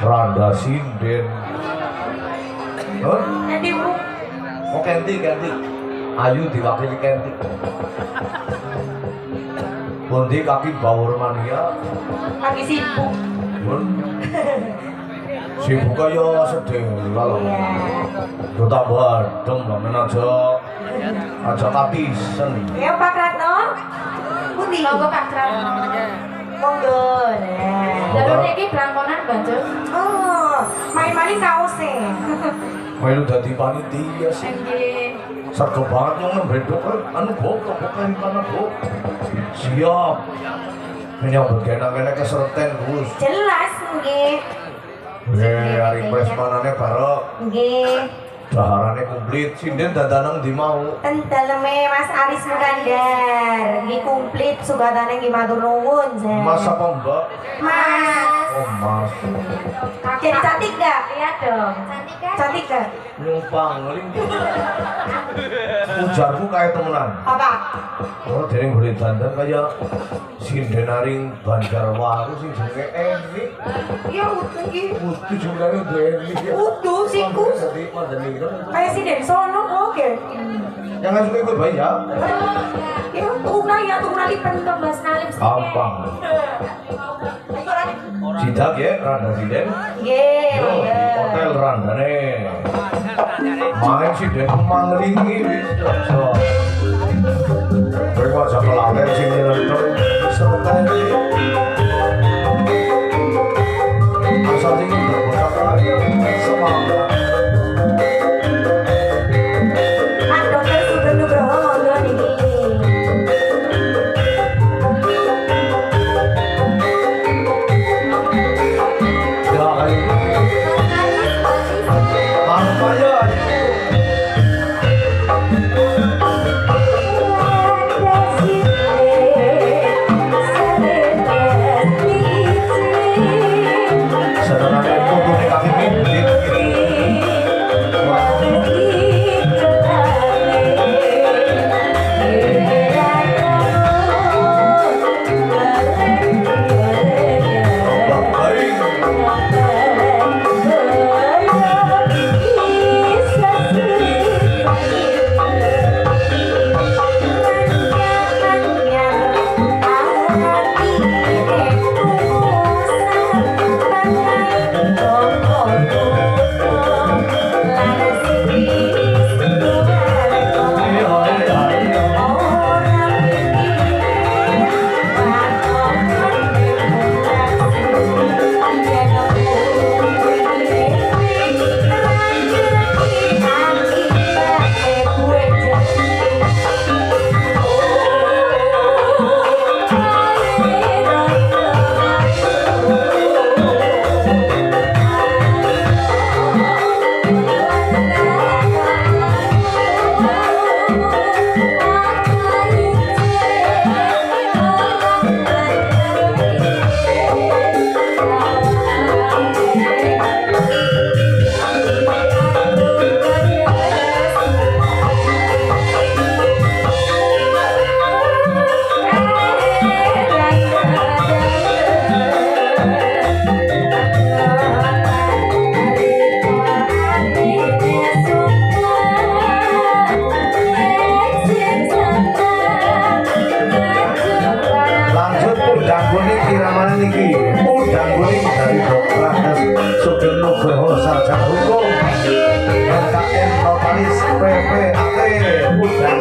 Randa sinden. Nanti Bu. Oh Kenti. Ayu diwakili Kenti. Pundi kaki bawur mania. Lagi sibuk. Pun. Sibuk kaya sedih kalau. Duta badem lamen aja kapisen. Ya Pak Ratno. Pundi. Monggo Pak Ratno. Monggo. Lalu niki blangkonan banjur. Oh, main-main kaose. Melu dadi panitia sih. Nggih. Serga banget yang nembedok anu bok kana bok. Siap. Menyambut enak-enak keserten Gus. Jelas nggih. Hari presmanane barok. Nggih. Daharane komplit, sinden dandanang di mau. Enteleme Mas Aris Mukandar. Nggih komplit sugatane nggih matur nuwun. Mas apa Mbak? Mas. Oh Mas. Jadi cantik gak? Iya dong. Cantik gak? Nyumpang ngeling. Ujarku kayak temenan. Apa? Oh dereng boleh dandan kaya sindenaring Banjarwaru sing jenenge Eni. Iya utuh iki. Mesti jumlahnya udah Eni. Utuh siku. Jadi madani gitu. Kayak si dari sono oke. Jangan suka ikut bayi ya. Ya tuna lipen ke Mas Nalim. Gampang. Sidak ya, randa siden. Nggih. Yo, di hotel randane. Main siden manglingi wis so. Kowe kok aja laten sini lentur serta asal ingin berbocah lagi semangat. Pak Dokter Sugeng Nugroho monggo niki. Ya ayo. Apa ya? Sarjana Hukum, LKM Notaris PPAT, Udang